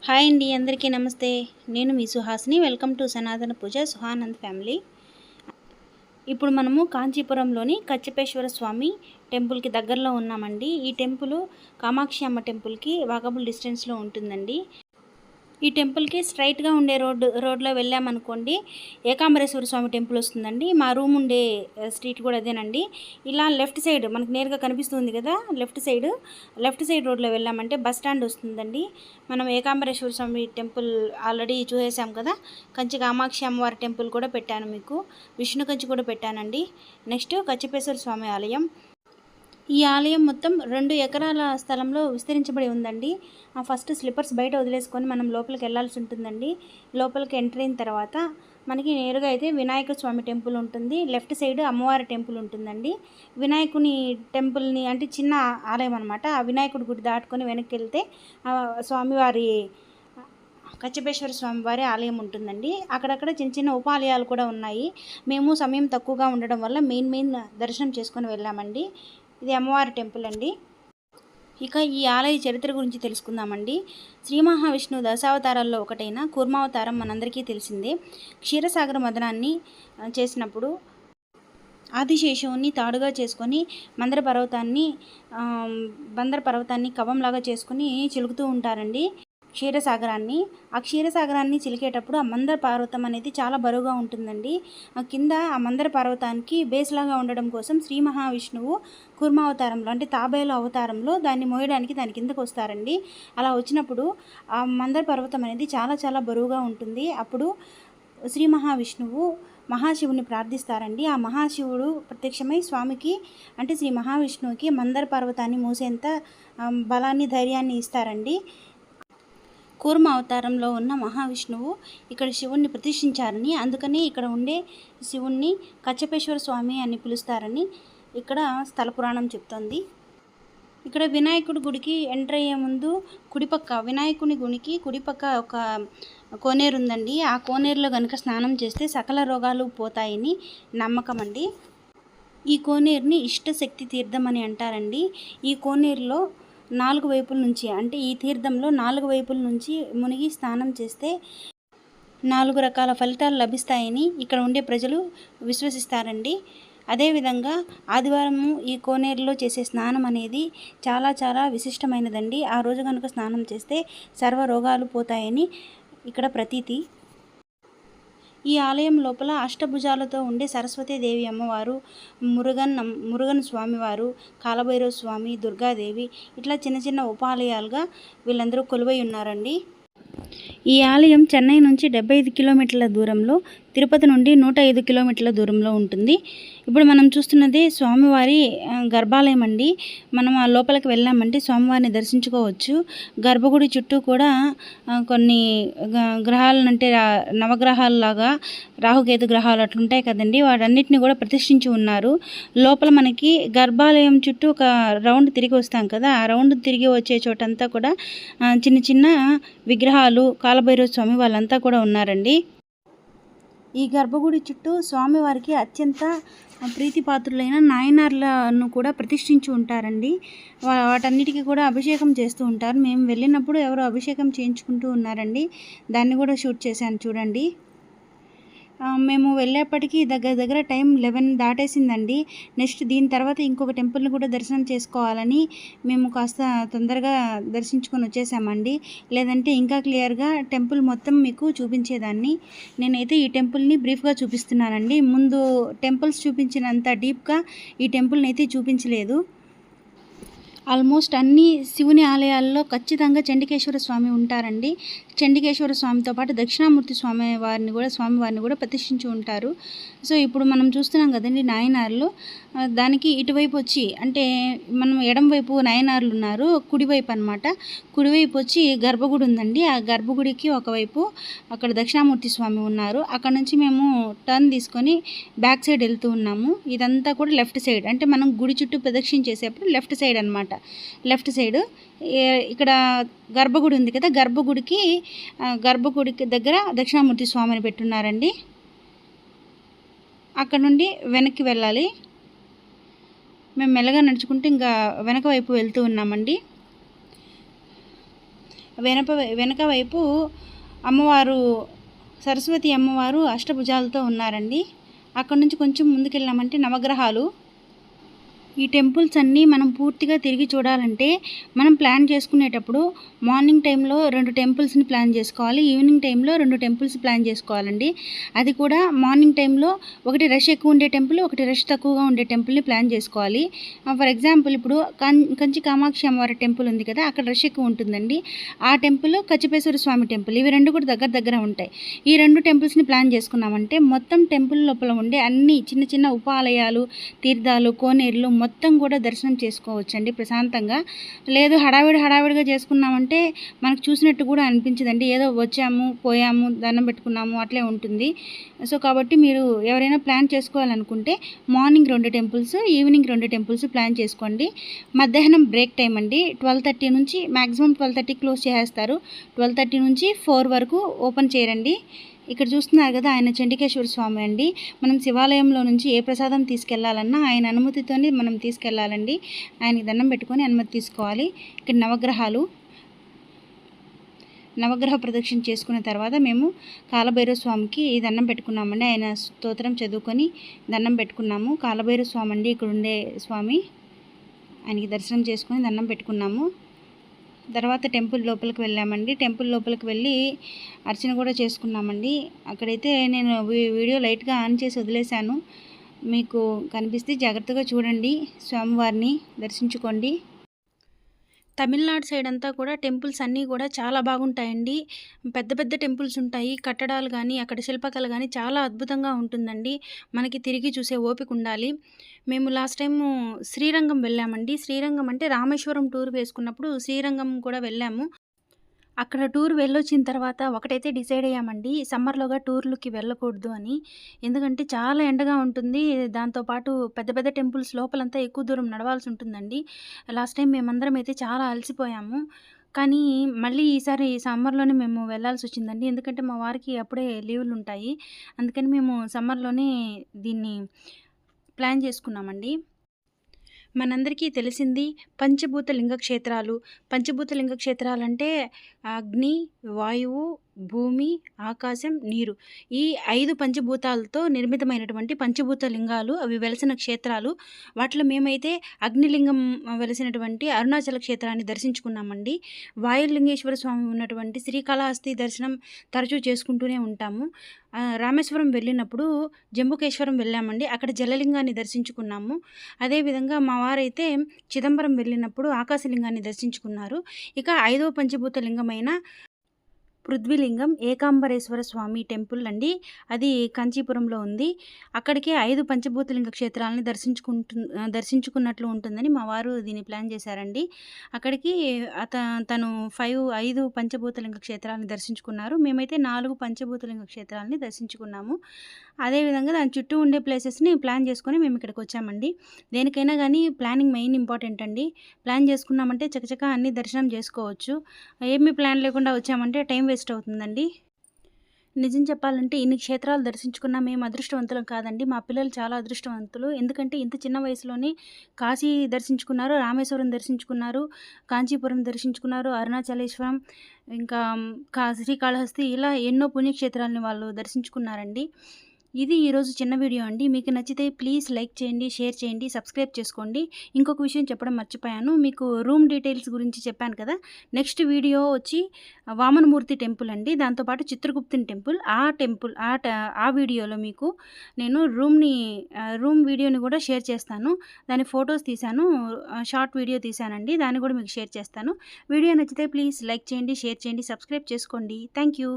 Hi అండి, అందరికీ నమస్తే. నేను మీ సుహాసిని. వెల్కమ్ టు సనాతన పూజ సుహానంద్ ఫ్యామిలీ. ఇప్పుడు మనము కాంచీపురంలోని కచ్చపేశ్వర స్వామి టెంపుల్కి దగ్గరలో ఉన్నామండి. ఈ టెంపుల్ కామాక్షి అమ్మ టెంపుల్కి వాకబుల్ డిస్టెన్స్లో ఉంటుందండి. ఈ టెంపుల్కి స్ట్రైట్గా ఉండే రోడ్లో వెళ్ళామనుకోండి ఏకాంబరేశ్వర స్వామి టెంపుల్ వస్తుందండి. మా రూమ్ ఉండే స్ట్రీట్ కూడా అదేనండి. ఇలా లెఫ్ట్ సైడ్ మనకు నేరుగా కనిపిస్తుంది కదా, లెఫ్ట్ సైడ్ రోడ్లో వెళ్ళామంటే బస్ స్టాండ్ వస్తుందండి. మనం ఏకాంబరేశ్వర స్వామి టెంపుల్ ఆల్రెడీ చూసేసాం కదా. కంచి కామాక్షి అమ్మవారి టెంపుల్ కూడా పెట్టాను, మీకు విష్ణు కంచి కూడా పెట్టానండి. నెక్స్ట్ కచ్చపేశ్వర స్వామి ఆలయం. ఈ ఆలయం మొత్తం 2 ఎకరాల స్థలంలో విస్తరించబడి ఉందండి. ఫస్ట్ స్లిప్పర్స్ బయట వదిలేసుకొని మనం లోపలికి వెళ్ళాల్సి ఉంటుందండి. లోపలికి ఎంటర్ అయిన తర్వాత మనకి నేరుగా అయితే వినాయక స్వామి టెంపుల్ ఉంటుంది. లెఫ్ట్ సైడ్ అమ్మవారి టెంపుల్ ఉంటుందండి. వినాయకుని టెంపుల్ని అంటే చిన్న ఆలయం అనమాట. ఆ వినాయకుడి గుడి దాటుకొని వెనక్కి వెళ్తే స్వామివారి కచ్చపేశ్వర స్వామివారి ఆలయం ఉంటుందండి. అక్కడక్కడ చిన్న చిన్న ఉపాలయాలు కూడా ఉన్నాయి. మేము సమయం తక్కువగా ఉండడం వల్ల మెయిన్ దర్శనం చేసుకొని వెళ్ళామండి. ఇది అమ్మవారి టెంపుల్ అండి. ఇక ఈ ఆలయ చరిత్ర గురించి తెలుసుకుందామండి. శ్రీ మహావిష్ణువు దశావతారాల్లో ఒకటైన కూర్మావతారం మనందరికీ తెలిసిందే. క్షీరసాగర మదనాన్ని చేసినప్పుడు ఆదిశేషువుని తాడుగా చేసుకొని మందర పర్వతాన్ని కవంలాగా చేసుకుని చిలుకుతూ ఉంటారండి క్షీరసాగరాన్ని. ఆ క్షీరసాగరాన్ని చిలికేటప్పుడు ఆ మందర పర్వతం అనేది చాలా బరువుగా ఉంటుందండి. కింద ఆ మందర పర్వతానికి బేస్లాగా ఉండడం కోసం శ్రీ మహావిష్ణువు కూర్మావతారంలో అంటే తాబేలు అవతారంలో దాన్ని మోయడానికి దాని కిందకు వస్తారండి. అలా వచ్చినప్పుడు ఆ మందర పర్వతం అనేది చాలా చాలా బరువుగా ఉంటుంది. అప్పుడు శ్రీ మహావిష్ణువు మహాశివుని ప్రార్థిస్తారండి. ఆ మహాశివుడు ప్రత్యక్షమై స్వామికి అంటే శ్రీ మహావిష్ణువుకి మందర పర్వతాన్ని మోసేంత బలాన్ని ధైర్యాన్ని ఇస్తారండి. కూర్మ అవతారంలో ఉన్న మహావిష్ణువు ఇక్కడ శివుణ్ణి ప్రతిష్ఠించారని, అందుకని ఇక్కడ ఉండే శివుణ్ణి కచ్చపేశ్వర స్వామి అని పిలుస్తారని ఇక్కడ స్థల పురాణం చెప్తోంది. ఇక్కడ వినాయకుడి గుడికి ఎంటర్ అయ్యే ముందు వినాయకుని గుడికి కుడిపక్క ఒక కోనేరు ఉందండి. ఆ కోనేరులో కనుక స్నానం చేస్తే సకల రోగాలు పోతాయని నమ్మకం అండి. ఈ కోనేరుని ఇష్టశక్తి తీర్థం అని అంటారండి. ఈ కోనేరులో 4 వైపుల నుంచి అంటే ఈ తీర్థంలో 4 వైపుల నుంచి మునిగి స్నానం చేస్తే 4 రకాల ఫలితాలు లభిస్తాయని ఇక్కడ ఉండే ప్రజలు విశ్వసిస్తారండి. అదేవిధంగా ఆదివారము ఈ కోనేరులో చేసే స్నానం అనేది చాలా చాలా విశిష్టమైనదండి. ఆ రోజు కనుక స్నానం చేస్తే సర్వ రోగాలు పోతాయని ఇక్కడ ప్రతీతి. ఈ ఆలయం లోపల అష్టభుజాలతో ఉండే సరస్వతీదేవి అమ్మవారు, మురుగన్ స్వామివారు, కాలభైరవ స్వామి, దుర్గాదేవి ఇట్లా చిన్న చిన్న ఉపాలయాలుగా వీళ్ళందరూ కొలువై ఉన్నారండి. ఈ ఆలయం చెన్నై నుంచి 75 కిలోమీటర్ల దూరంలో, తిరుపతి నుండి 105 కిలోమీటర్ల దూరంలో ఉంటుంది. ఇప్పుడు మనం చూస్తున్నది స్వామివారి గర్భాలయం అండి. మనం ఆ లోపలికి వెళ్ళామంటే స్వామివారిని దర్శించుకోవచ్చు. గర్భగుడి చుట్టూ కూడా కొన్ని గ్రహాలు అంటే నవగ్రహాలలాగా రాహుకేతు గ్రహాలు అట్లుంటాయి కదండి, వాటన్నిటిని కూడా ప్రతిష్ఠించి ఉన్నారు. లోపల మనకి గర్భాలయం చుట్టూ ఒక రౌండ్ తిరిగి వస్తాం కదా, ఆ రౌండ్ తిరిగి వచ్చే చోటంతా కూడా చిన్న చిన్న విగ్రహాలు, కాలభైరవ స్వామి వాళ్ళంతా కూడా ఉన్నారండి. ఈ గర్భగుడి చుట్టూ స్వామివారికి అత్యంత ప్రీతిపాత్రులైన నాయనార్లను కూడా ప్రతిష్ఠించి ఉంటారండి. వాటన్నిటికీ కూడా అభిషేకం చేస్తూ ఉంటారు. మేము వెళ్ళినప్పుడు ఎవరో అభిషేకం చేయించుకుంటూ ఉన్నారండి. దాన్ని కూడా షూట్ చేశాను చూడండి. మేము వెళ్ళేప్పటికీ దగ్గర టైం 11 దాటేసిందండి. నెక్స్ట్ దీని తర్వాత ఇంకొక టెంపుల్ని కూడా దర్శనం చేసుకోవాలని మేము కాస్త తొందరగా దర్శించుకొని వచ్చేసామండి. లేదంటే ఇంకా క్లియర్గా టెంపుల్ మొత్తం మీకు చూపించేదాన్ని. నేనైతే ఈ టెంపుల్ని బ్రీఫ్గా చూపిస్తున్నానండి. ముందు టెంపుల్స్ చూపించినంత డీప్గా ఈ టెంపుల్ని అయితే చూపించలేదు. ఆల్మోస్ట్ అన్ని శివుని ఆలయాల్లో ఖచ్చితంగా చండికేశ్వర స్వామి ఉంటారండి. చండికేశ్వర స్వామితో పాటు దక్షిణామూర్తి స్వామివారిని కూడా ప్రతిష్ఠించి ఉంటారు. సో ఇప్పుడు మనం చూస్తున్నాం కదండి నాయనార్లు, దానికి ఇటువైపు వచ్చి అంటే మనం ఎడం వైపు నాయనార్లు ఉన్నారు, కుడివైపు అనమాట. కుడివైపు వచ్చి గర్భగుడి ఉందండి. ఆ గర్భగుడికి ఒకవైపు అక్కడ దక్షిణామూర్తి స్వామి ఉన్నారు. అక్కడ నుంచి మేము టర్న్ తీసుకొని బ్యాక్ సైడ్ వెళ్తూ ఉన్నాము. ఇదంతా కూడా లెఫ్ట్ సైడ్ అంటే మనం గుడి చుట్టూ ప్రదక్షిణ చేసేప్పుడు లెఫ్ట్ సైడ్ అనమాట. లెఫ్ట్ సైడ్ ఇక్కడ గర్భగుడి ఉంది కదా, గర్భగుడికి దగ్గర దక్షిణామూర్తి స్వామిని పెట్టున్నారండి. అక్కడ నుండి వెనక్కి వెళ్ళాలి. మేము మెల్లగా నడుచుకుంటూ ఇంకా వెనక వైపు వెళ్తూ ఉన్నామండి. వెనక వైపు అమ్మవారు సరస్వతి అమ్మవారు అష్టభుజాలతో ఉన్నారండి. అక్కడ నుంచి కొంచెం ముందుకెళ్ళామంటే నవగ్రహాలు. ఈ టెంపుల్స్ అన్నీ మనం పూర్తిగా తిరిగి చూడాలంటే మనం ప్లాన్ చేసుకునేటప్పుడు మార్నింగ్ టైంలో 2 టెంపుల్స్ని ప్లాన్ చేసుకోవాలి, ఈవినింగ్ టైంలో 2 టెంపుల్స్ ప్లాన్ చేసుకోవాలండి. అది కూడా మార్నింగ్ టైంలో ఒకటి రష్ ఎక్కువ ఉండే టెంపుల్, ఒకటి రష్ తక్కువగా ఉండే టెంపుల్ని ప్లాన్ చేసుకోవాలి. ఫర్ ఎగ్జాంపుల్ ఇప్పుడు కంచి కామాక్షి అమ్మవారి టెంపుల్ ఉంది కదా, అక్కడ రష్ ఎక్కువ ఉంటుందండి. ఆ టెంపుల్ కచ్చిపేశ్వర స్వామి టెంపుల్, ఇవి 2 కూడా దగ్గర ఉంటాయి. ఈ 2 టెంపుల్స్ని ప్లాన్ చేసుకున్నామంటే మొత్తం టెంపుల్ లోపల ఉండే అన్ని చిన్న చిన్న ఉపాలయాలు, తీర్థాలు, కోనేరులు మొత్తం కూడా దర్శనం చేసుకోవచ్చండి ప్రశాంతంగా. లేదు హడావిడిగా చేసుకున్నామంటే మనకు చూసినట్టు కూడా అనిపించదండి. ఏదో వచ్చాము, పోయాము, దండం పెట్టుకున్నాము అట్లే ఉంటుంది. సో కాబట్టి మీరు ఎవరైనా ప్లాన్ చేసుకోవాలనుకుంటే morning 2 temples, evening 2 temples plan చేసుకోండి. మధ్యాహ్నం బ్రేక్ టైం అండి. 12:30 నుంచి మ్యాక్సిమం 12:30 క్లోజ్ చేసేస్తారు. 12:30 నుంచి 4 వరకు ఓపెన్ చేయరండి. ఇక్కడ చూస్తున్నారు కదా, ఆయన చండికేశ్వర స్వామి అండి. మనం శివాలయంలో నుంచి ఏ ప్రసాదం తీసుకెళ్లాలన్నా ఆయన అనుమతితోనే మనం తీసుకెళ్లాలండి. ఆయనకి దండం పెట్టుకొని అనుమతి తీసుకోవాలి. ఇక్కడ నవగ్రహ ప్రదక్షిణ చేసుకున్న తర్వాత మేము కాలభైరవ స్వామికి దండం పెట్టుకున్నామండి. ఆయన స్తోత్రం చదువుకొని దండం పెట్టుకున్నాము. కాలభైరవ స్వామి అండి ఇక్కడ ఉండే స్వామి. ఆయనకి దర్శనం చేసుకొని దండం పెట్టుకున్నాము. తర్వాత టెంపుల్ లోపలికి వెళ్ళామండి. టెంపుల్ లోపలికి వెళ్ళి అర్చన కూడా చేసుకున్నామండి. అక్కడైతే నేను వీడియో లైట్గా ఆన్ చేసి వదిలేశాను. మీకు కనిపిస్తే జాగ్రత్తగా చూడండి, స్వామివారిని దర్శించుకోండి. తమిళనాడు సైడ్ అంతా కూడా టెంపుల్స్ అన్నీ కూడా చాలా బాగుంటాయండి. పెద్ద టెంపుల్స్ ఉంటాయి. కట్టడాలు కానీ అక్కడ శిల్పకళ కానీ చాలా అద్భుతంగా ఉంటుందండి. మనకి తిరిగి చూసే ఓపిక ఉండాలి. మేము లాస్ట్ టైము శ్రీరంగం వెళ్ళామండి. శ్రీరంగం అంటే రామేశ్వరం టూర్ వేసుకున్నప్పుడు శ్రీరంగం కూడా వెళ్ళాము. అక్కడ టూర్ వెళ్ళొచ్చిన తర్వాత ఒకటైతే డిసైడ్ అయ్యామండి, సమ్మర్లోగా టూర్లకి వెళ్ళకూడదు అని. ఎందుకంటే చాలా ఎండగా ఉంటుంది. దాంతోపాటు పెద్ద టెంపుల్స్ లోపలంతా ఎక్కువ దూరం నడవాల్సి ఉంటుందండి. లాస్ట్ టైం మేమందరం అయితే చాలా అలసిపోయాము. కానీ మళ్ళీ ఈసారి సమ్మర్లోనే మేము వెళ్ళాల్సి వచ్చిందండి. ఎందుకంటే మా వారికి అప్పుడే లీవులు ఉంటాయి. అందుకని మేము సమ్మర్లోనే దీన్ని ప్లాన్ చేసుకున్నామండి. మనందరికీ తెలిసింది పంచభూత లింగ క్షేత్రాలు. పంచభూత లింగ క్షేత్రాలంటే అగ్ని, వాయువు, భూమి, ఆకాశం, నీరు. ఈ 5 పంచభూతాలతో నిర్మితమైనటువంటి పంచభూత లింగాలు అవి వెలసిన క్షేత్రాలు. వాటిలో మేమైతే అగ్నిలింగం వెలసినటువంటి అరుణాచల క్షేత్రాన్ని దర్శించుకున్నామండి. వాయులింగేశ్వర స్వామి ఉన్నటువంటి శ్రీకాళహస్తి దర్శనం తరచూ చేసుకుంటూనే ఉంటాము. రామేశ్వరం వెళ్ళినప్పుడు జంబుకేశ్వరం వెళ్ళామండి. అక్కడ జలలింగాన్ని దర్శించుకున్నాము. అదేవిధంగా మా వారైతే చిదంబరం వెళ్ళినప్పుడు ఆకాశలింగాన్ని దర్శించుకున్నారు. ఇక 5వ పంచభూత లింగమైన పృథ్వీలింగం ఏకాంబరేశ్వర స్వామి టెంపుల్ అండి. అది కాంచీపురంలో ఉంది. అక్కడికే 5 పంచభూతలింగ క్షేత్రాలని దర్శించుకున్నట్లు ఉంటుందని మా వారు దీన్ని ప్లాన్ చేశారండి. అక్కడికి తను 5 పంచభూతలింగ క్షేత్రాలను దర్శించుకున్నారు. మేమైతే 4 పంచభూతలింగ క్షేత్రాలని దర్శించుకున్నాము. అదేవిధంగా దాని చుట్టూ ఉండే ప్లేసెస్ని ప్లాన్ చేసుకొని మేము ఇక్కడికి వచ్చామండి. దేనికైనా కానీ ప్లానింగ్ మెయిన్ ఇంపార్టెంట్ అండి. ప్లాన్ చేసుకున్నామంటే చకచకా అన్ని దర్శనం చేసుకోవచ్చు. ఏమీ ప్లాన్ లేకుండా వచ్చామంటే టైం వేస్ట్ అవుతుందండి. నిజం చెప్పాలంటే ఇన్ని క్షేత్రాలు దర్శించుకున్నా మేము అదృష్టవంతులం కాదండి. మా పిల్లలు చాలా అదృష్టవంతులు. ఎందుకంటే ఇంత చిన్న వయసులోనే కాశీ దర్శించుకున్నారు, రామేశ్వరం దర్శించుకున్నారు, కాంచీపురం దర్శించుకున్నారు, అరుణాచలేశ్వరం, ఇంకా శ్రీకాళహస్తి, ఇలా ఎన్నో పుణ్యక్షేత్రాలని వాళ్ళు దర్శించుకున్నారండి. ఇది ఈరోజు చిన్న వీడియో అండి. మీకు నచ్చితే ప్లీజ్ లైక్ చేయండి, షేర్ చేయండి, సబ్స్క్రైబ్ చేసుకోండి. ఇంకొక విషయం చెప్పడం మర్చిపోయాను. మీకు రూమ్ డీటెయిల్స్ గురించి చెప్పాను కదా, నెక్స్ట్ వీడియో వచ్చి వామనమూర్తి టెంపుల్ అండి. దాంతోపాటు చిత్రగుప్తుని టెంపుల్. ఆ వీడియోలో మీకు నేను రూమ్ వీడియోని కూడా షేర్ చేస్తాను. దాని ఫొటోస్ తీశాను, షార్ట్ వీడియో తీశానండి. దాన్ని కూడా మీకు షేర్ చేస్తాను. వీడియో నచ్చితే ప్లీజ్ లైక్ చేయండి, షేర్ చేయండి, సబ్స్క్రైబ్ చేసుకోండి. Thank you.